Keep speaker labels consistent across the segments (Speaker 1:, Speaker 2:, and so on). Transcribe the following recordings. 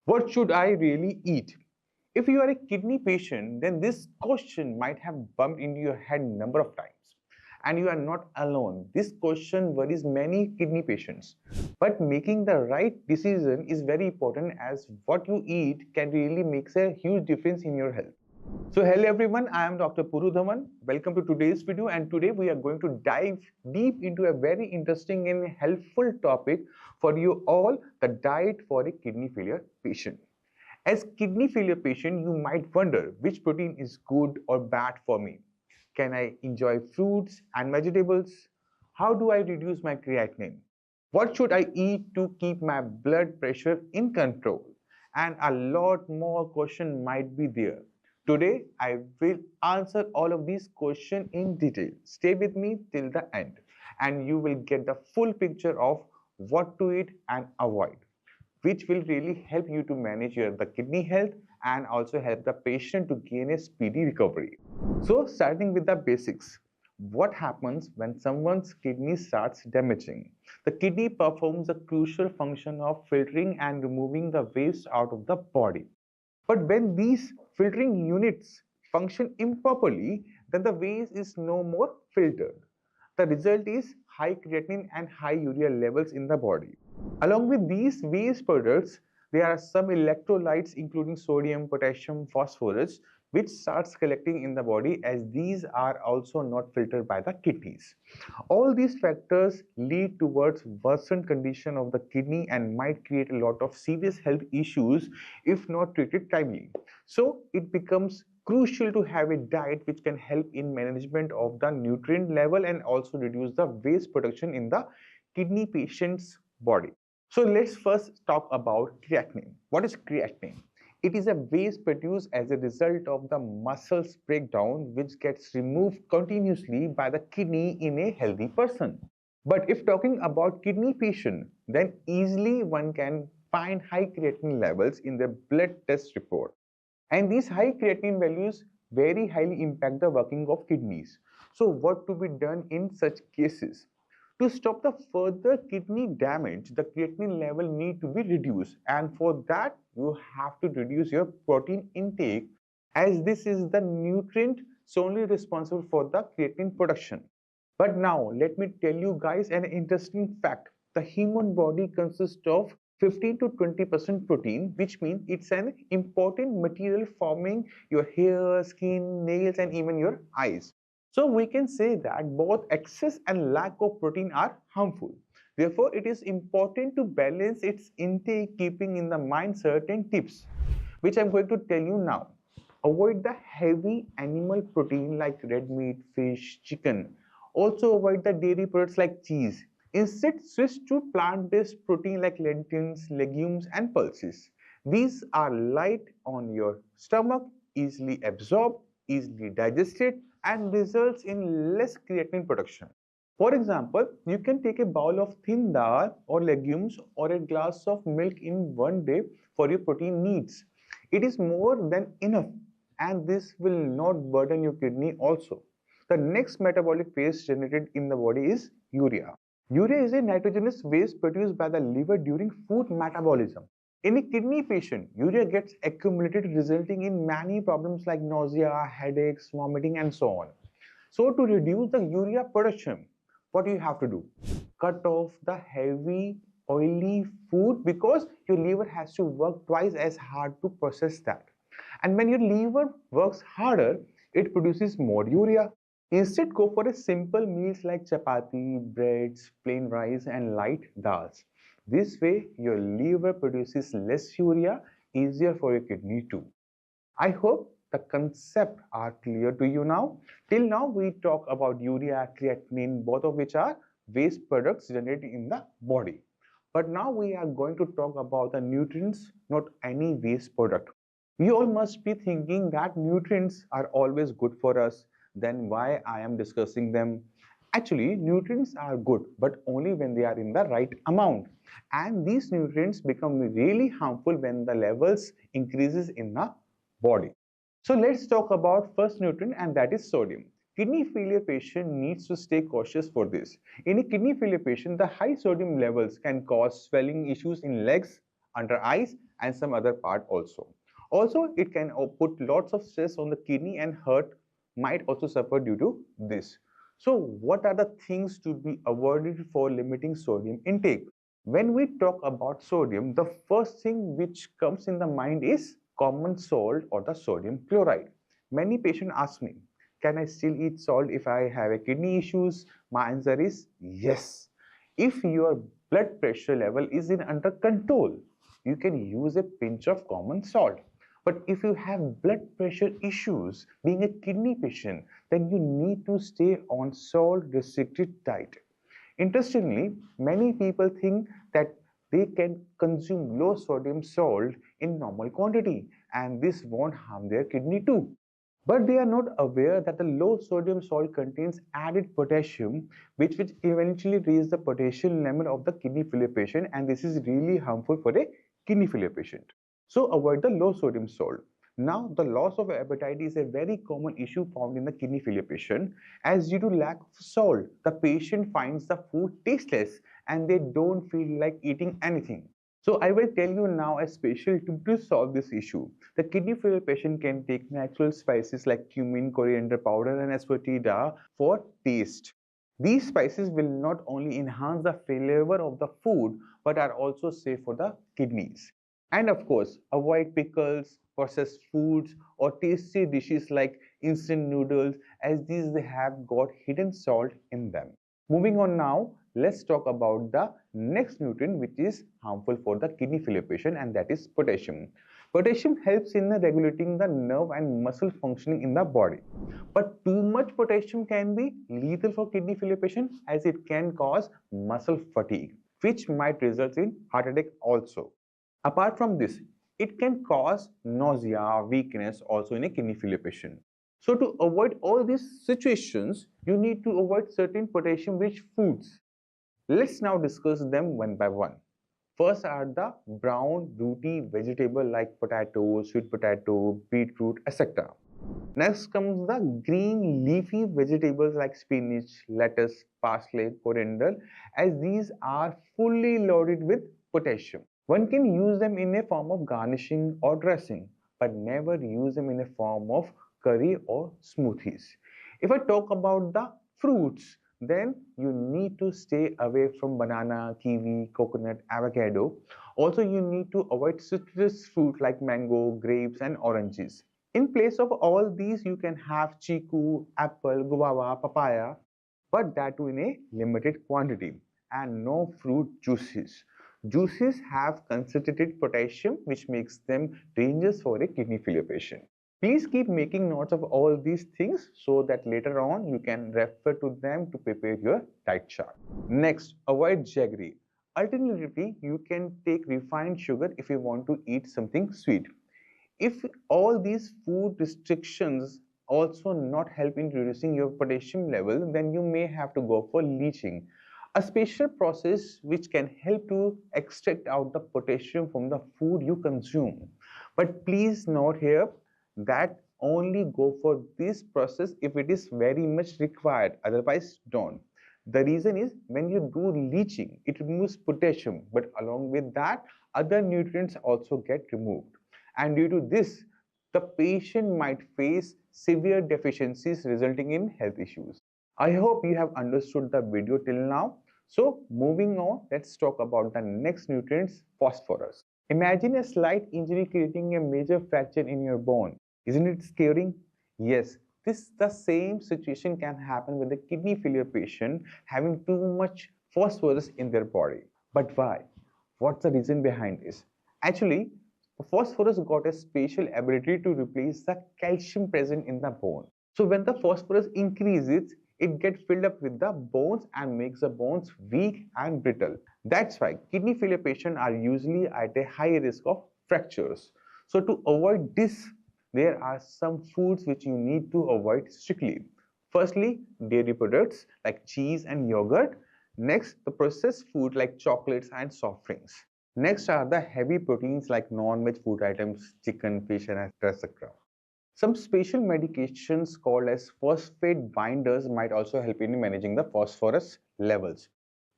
Speaker 1: What should I really eat? If you are a kidney patient, then this question might have bumped into your head a number of times. And you are not alone. This question worries many kidney patients. But making the right decision is very important, as what you eat can really make a huge difference in your health. So hello everyone, I am Dr. Puru Dhawan. Welcome to today's video, and today we are going to dive deep into a very interesting and helpful topic for you all, the diet for a kidney failure patient. As kidney failure patient, you might wonder which protein is good or bad for me. Can I enjoy fruits and vegetables? How do I reduce my creatinine? What should I eat to keep my blood pressure in control? And a lot more questions might be there. Today, I will answer all of these questions in detail. Stay with me till the end, and you will get the full picture of what to eat and avoid, which will really help you to manage the kidney health and also help the patient to gain a speedy recovery. So, starting with the basics. What happens when someone's kidney starts damaging? The kidney performs a crucial function of filtering and removing the waste out of the body. But when these filtering units function improperly, then the waste is no more filtered. The result is high creatinine and high urea levels in the body. Along with these waste products, there are some electrolytes including sodium, potassium, phosphorus, which starts collecting in the body, as these are also not filtered by the kidneys. All these factors lead towards worsened condition of the kidney and might create a lot of serious health issues if not treated timely. So it becomes crucial to have a diet which can help in management of the nutrient level and also reduce the waste production in the kidney patient's body. So let's first talk about creatinine. What is creatinine? It is a waste produced as a result of the muscles breakdown, which gets removed continuously by the kidney in a healthy person. But if talking about kidney patient, then easily one can find high creatinine levels in their blood test report. And these high creatinine values very highly impact the working of kidneys. So what to be done in such cases? To stop the further kidney damage, the creatinine level need to be reduced, and for that you have to reduce your protein intake, as this is the nutrient solely responsible for the creatinine production. But now let me tell you guys an interesting fact. The human body consists of 15 to 20% protein, which means it's an important material forming your hair, skin, nails, and even your eyes. So we can say that both excess and lack of protein are harmful. Therefore, it is important to balance its intake, keeping in the mind certain tips, which I'm going to tell you now. Avoid the heavy animal protein like red meat, fish, chicken. Also avoid the dairy products like cheese. Instead, switch to plant-based protein like lentils, legumes, and pulses. These are light on your stomach, easily absorbed, easily digested, and results in less creatinine production. For example, you can take a bowl of thin dal or legumes or a glass of milk in one day for your protein needs. It is more than enough, and this will not burden your kidney also. The next metabolic waste generated in the body is urea. Urea is a nitrogenous waste produced by the liver during food metabolism. In a kidney patient, urea gets accumulated, resulting in many problems like nausea, headaches, vomiting, and so on. So to reduce the urea production, what do you have to do? Cut off the heavy oily food, because your liver has to work twice as hard to process that. And when your liver works harder, it produces more urea. Instead, go for a simple meals like chapati, breads, plain rice, and light dals. This way, your liver produces less urea, easier for your kidney too. I hope the concepts are clear to you now. Till now, we talk about urea, creatinine, both of which are waste products generated in the body. But now we are going to talk about the nutrients, not any waste product. You all must be thinking that nutrients are always good for us. Then why I am discussing them? Actually, nutrients are good, but only when they are in the right amount. And these nutrients become really harmful when the levels increases in the body. So let's talk about first nutrient, and that is sodium. Kidney failure patient needs to stay cautious for this. In a kidney failure patient, the high sodium levels can cause swelling issues in legs, under eyes and some other part also. Also, it can put lots of stress on the kidney and heart might also suffer due to this. So what are the things to be avoided for limiting sodium intake? When we talk about sodium, the first thing which comes in the mind is common salt or the sodium chloride. Many patients ask me, can I still eat salt if I have a kidney issues? My answer is yes. If your blood pressure level is in under control, you can use a pinch of common salt. But if you have blood pressure issues, being a kidney patient, then you need to stay on salt restricted diet. Interestingly, many people think that they can consume low sodium salt in normal quantity and this won't harm their kidney too. But they are not aware that the low sodium salt contains added potassium, which will eventually raise the potassium level of the kidney failure patient, and this is really harmful for a kidney failure patient. So avoid the low sodium salt. Now, the loss of appetite is a very common issue found in the kidney failure patient. As due to lack of salt, the patient finds the food tasteless and they don't feel like eating anything. So I will tell you now a special tip to solve this issue. The kidney failure patient can take natural spices like cumin, coriander powder and asafoetida for taste. These spices will not only enhance the flavor of the food but are also safe for the kidneys. And of course, avoid pickles, processed foods or tasty dishes like instant noodles as these they have got hidden salt in them. Moving on now, let's talk about the next nutrient which is harmful for the kidney failure patient, and that is potassium. Potassium helps in regulating the nerve and muscle functioning in the body. But too much potassium can be lethal for kidney failure patient as it can cause muscle fatigue, which might result in heart attack also. Apart from this, it can cause nausea, weakness also in a kidney failure patient. So to avoid all these situations, you need to avoid certain potassium-rich foods. Let's now discuss them one by one. First are the brown, rooty vegetable like potato, sweet potato, beetroot, etc. Next comes the green leafy vegetables like spinach, lettuce, parsley, coriander, as these are fully loaded with potassium. One can use them in a form of garnishing or dressing, but never use them in a form of curry or smoothies. If I talk about the fruits, then you need to stay away from banana, kiwi, coconut, avocado. Also, you need to avoid citrus fruit like mango, grapes, and oranges. In place of all these, you can have chiku, apple, guava, papaya, but that too in a limited quantity, and no fruit juices. Juices have concentrated potassium, which makes them dangerous for a kidney failure patient. Please keep making notes of all these things so that later on you can refer to them to prepare your diet chart. Next, avoid jaggery. Alternatively, you can take refined sugar if you want to eat something sweet. If all these food restrictions also not help in reducing your potassium level, then you may have to go for leaching, a special process which can help to extract out the potassium from the food you consume. But please note here that only go for this process if it is very much required, otherwise don't. The reason is when you do leaching, it removes potassium, but along with that, other nutrients also get removed. And due to this, the patient might face severe deficiencies resulting in health issues. I hope you have understood the video till now. So moving on, let's talk about the next nutrients, phosphorus. Imagine a slight injury creating a major fracture in your bone. Isn't it scary? Yes, the same situation can happen with a kidney failure patient having too much phosphorus in their body. But why? What's the reason behind this? Actually, phosphorus got a special ability to replace the calcium present in the bone. So when the phosphorus increases, it gets filled up with the bones and makes the bones weak and brittle. That's why kidney failure patients are usually at a high risk of fractures. So to avoid this, there are some foods which you need to avoid strictly. Firstly, dairy products like cheese and yogurt. Next, the processed food like chocolates and soft drinks. Next are the heavy proteins like non-veg food items, chicken, fish, and etc. Some special medications called as phosphate binders might also help in managing the phosphorus levels.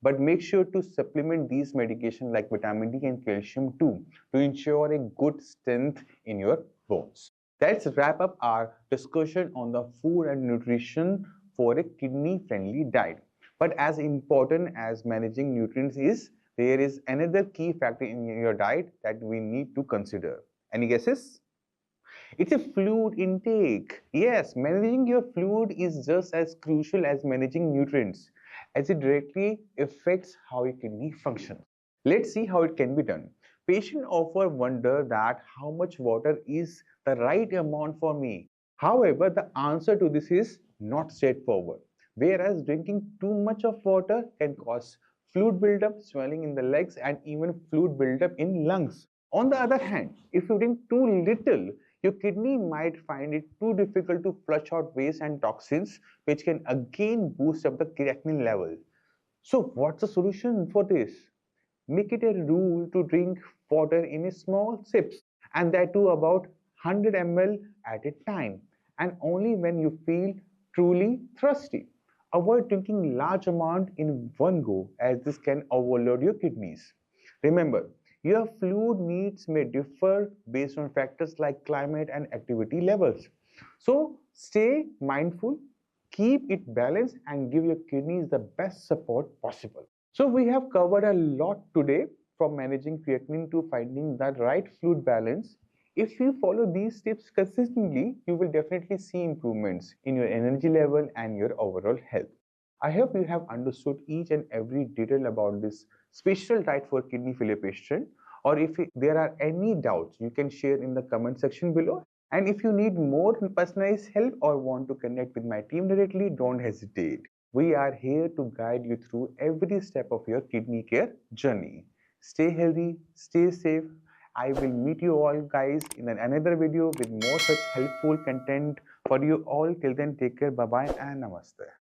Speaker 1: But make sure to supplement these medications like vitamin D and calcium too to ensure a good strength in your bones. Let's wrap up our discussion on the food and nutrition for a kidney-friendly diet. But as important as managing nutrients is, there is another key factor in your diet that we need to consider. Any guesses? It's a fluid intake. Yes, managing your fluid is just as crucial as managing nutrients, as it directly affects how your kidney functions. Let's see how it can be done. Patients often wonder that how much water is the right amount for me. However, the answer to this is not straightforward. Whereas drinking too much of water can cause fluid buildup, swelling in the legs, and even fluid buildup in lungs. On the other hand, if you drink too little, your kidney might find it too difficult to flush out waste and toxins, which can again boost up the creatinine level. So, what's the solution for this? Make it a rule to drink water in small sips, and that too about 100 ml at a time, and only when you feel truly thirsty. Avoid drinking large amount in one go, as this can overload your kidneys. Remember, your fluid needs may differ based on factors like climate and activity levels. So stay mindful, keep it balanced, and give your kidneys the best support possible. So we have covered a lot today, from managing creatinine to finding that right fluid balance. If you follow these tips consistently, you will definitely see improvements in your energy level and your overall health. I hope you have understood each and every detail about this special diet for kidney failure patient. Or if there are any doubts, you can share in the comment section below. And if you need more personalized help or want to connect with my team directly, don't hesitate. We are here to guide you through every step of your kidney care journey. Stay healthy, stay safe. I will meet you all guys in another video with more such helpful content for you all. Till then, take care, bye bye, and namaste.